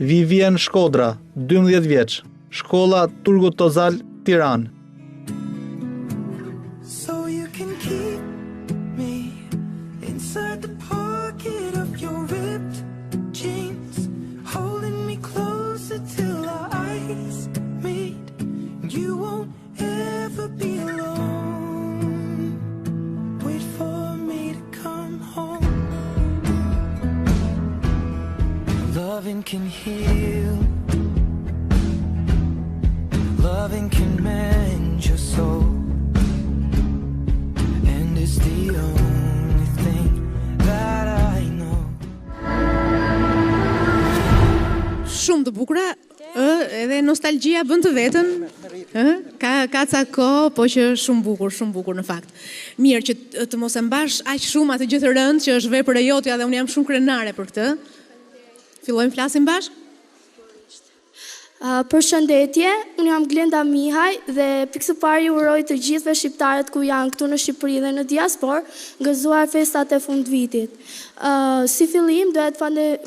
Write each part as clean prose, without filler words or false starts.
Vivien Shkodra, 12 vjeç, shkolla Turgut Tozal, Tiranë. So you can keep me inside the pocket of your ripped jeans, holding me closer till our eyes meet. You won't ever be alone. Wait for me to come home. Loving can heal. Loving can mend your soul. And it's the only thing that I know. Shumë të bukura, edhe nostalgjia bën të vetën. Ka ca kohë, po që shumë bukur në fakt. Mirë që të mos e mbash aq shumë atë gjë të rëndë që është vepër e jotja dhe unë jam shumë krenare për këtë. Fillojmë flasim bashkë? Përshëndetje, unë jam Glenda Mihaj dhe pikë pari uroj të gjithëve shqiptarët ku janë këtu në Shqipëri dhe në diaspor, gëzuar festat e fundvitit. Si fillim, duhet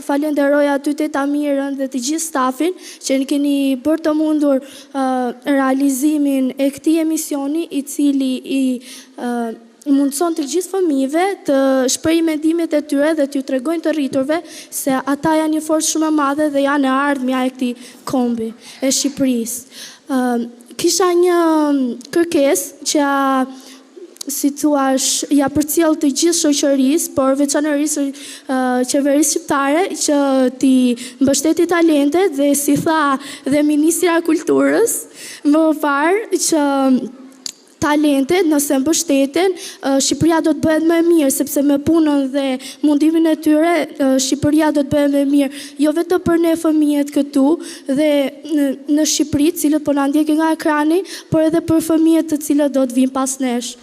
falenderoj aty të Tamirën dhe të gjithë stafin që në keni bërë të mundur realizimin e këtij emisioni i cili mundëson të gjithë fëmijëve të shprehë mendimet e tyre dhe t'ju tregojnë të rriturve se ata janë një forcë shumë e madhe dhe janë e ardhmja e këtij kombi e Shqipërisë. Kisha një kërkesë që si thuash, ja përcjell të gjithë shoqërisë, por veçanërisht qeverisë shqiptare që ti mbështeti talentet dhe si tha dhe Ministra e Kulturës më parë që talentet, nëse mbështeten, Shqipëria do të bëhet më e mirë, sepse me punën dhe mundimin e tyre, Shqipëria do të bëhet më e mirë, jo vetëm për ne fëmijët këtu dhe në Shqipëri, cilët po na ndjekin nga ekrani, por edhe për fëmijët të cilët do të vinë pas nesh,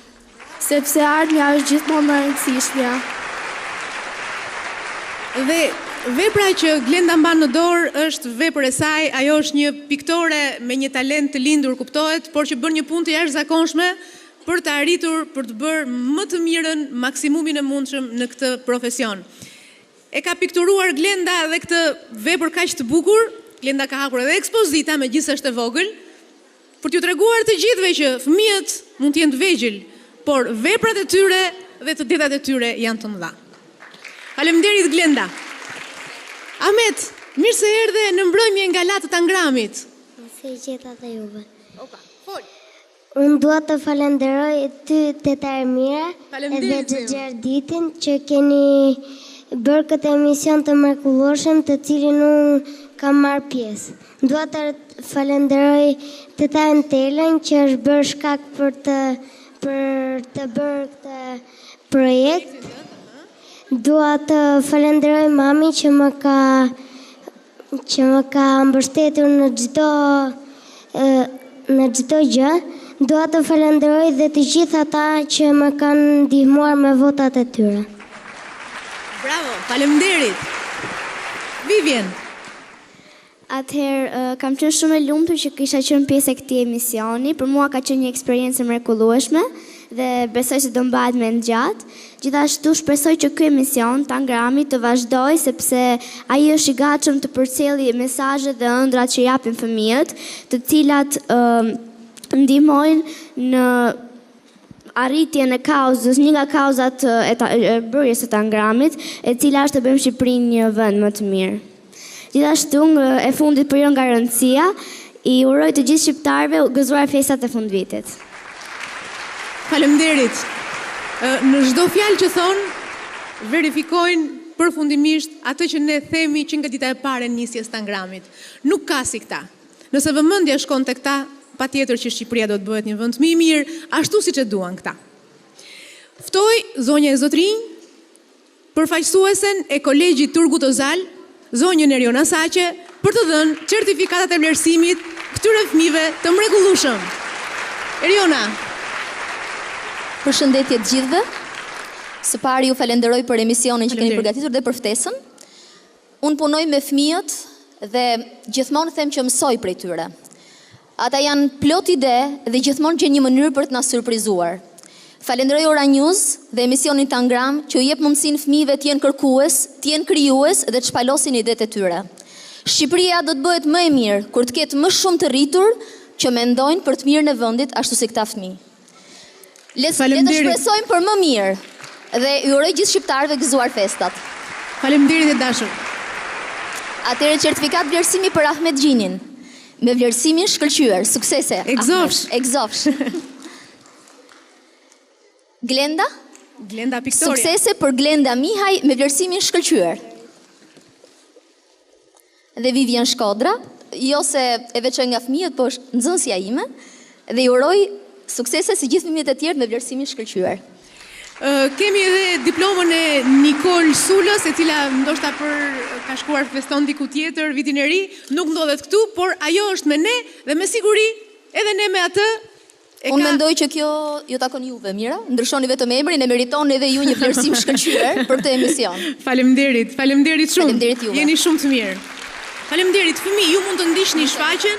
sepse ardhmja është gjithmonë më e rëndësishmja. Dhe vepra që Glenda mban në dorë është vepër e saj, ajo është një piktore me një talent të lindur, kuptohet, por që bën një punë të jashtëzakonshme për të arritur, për të bërë më të mirën, maksimumin e mundshëm në këtë profesion. E ka pikturuar Glenda dhe këtë vepër kaq të bukur. Glenda ka hapur edhe ekspozita, megjithëse është e vogël, për t'ju treguar të gjithëve që fëmijët mund të jenë të vegjël, por veprat e tyre dhe të detat e tyre janë të mëdha. Faleminderit Glenda. Ahmet, mirë se erdhe në mbrëmje nga latë të Angramit. Si gjitha dhe juve. Opa, fol. Unë dua të falenderoj ty teta Ermira edhe të Gjerditin që keni bërë këtë emision të mrekullueshëm të cilin unë kam marrë pjesë. Dua të falenderoj teta Entelën që është bërë shkak për të bërë këtë projekt. Dua të falenderoj mami që më ka mbështetur në çdo gjë. Dua të falenderoj dhe të gjithë ata që më kanë ndihmuar me votat e tyre. Bravo, faleminderit. Vivien. Atëherë, kam qenë shumë e lumtur që kisha qenë pjesë e këtij emisioni. Për mua ka qenë një eksperiencë mrekullueshme dhe besoj se do mbahet me gjatë. Gjithashtu shpresoj që ky emision të Angramit të vazhdoj sepse ai është i gatshëm të përcjellë mesazhet dhe ëndrat që japin fëmijët, të cilat ndihmojnë në arritjen e kauzës, një nga kauzat e bërjes së të Angramit, e cila është të bëjmë Shqipërinë një vend më të mirë. Gjithashtu e fundit për jo nga rëndësia, i uroj të gjithë shqiptarëve gëzuar festat e fundvitit. Faleminderit. Në çdo fjalë që thonë, verifikojnë përfundimisht atë që ne themi që nga dita e parë e nisjes të Angramit. Nuk ka si këta. Nëse vëmendja shkon tek ta, patjetër që Shqipëria do të bëhet një vend më i mirë, ashtu siç e duan këta. Ftoj zonja e Zotrinj, përfaqësuesen e Kolegjit Turgut Özal, zonjën Eriona Saqe, për të dhënë certifikatat e vlerësimit këtyre fëmijëve të mrekullueshëm. Eriona. Përshëndetje të gjithëve. Së pari ju falenderoj për emisionin që keni përgatitur dhe për ftesën. Unë punoj me fëmijët dhe gjithmonë them që mësoj prej tyre. Ata janë plot ide dhe gjithmonë gjen një mënyrë për të na surprizuar. Falenderoj Ora News dhe emisionin Tangram që u jep mundësinë fëmijëve të jenë kërkues, të jenë krijues dhe të shpalosin idetë e tyre. Shqipëria do të bëhet më e mirë kur të ketë më shumë të rritur që mendojnë për të mirën e vendit ashtu si këta fëmijë. Le të shpresojmë për më mirë dhe ju uroj gjithë shqiptarëve gëzuar festat. Faleminderit e dashur. Atëherë certifikat vlerësimi për Ahmet Gjinin. Me vlerësimin shkëlqyer, suksese. Egzofsh. Glenda Piktoria. Suksese për Glenda Mihaj me vlerësimin shkëlqyer. Dhe Vivian Shkodra, jo se e veçoj nga fëmijët, po është nxënësja ime, dhe ju uroj suksese si gjithë fëmijët e tjerë me vlerësimin shkëlqyer. Kemi edhe diplomën e Nikol Sulës, e cila ndoshta ka shkuar feston diku tjetër vitin e ri, nuk ndodhet këtu, por ajo është me ne dhe me siguri edhe ne me atë. Unë mendoj që kjo ju takon juve, mira, ndryshoni vetëm emrin, e meritoni edhe ju një vlerësim shkëlqyer për këtë emision. Faleminderit shumë. Faleminderit juve. Jeni shumë të mirë. Faleminderit fëmijë, ju mund të ndiqni shfaqjen.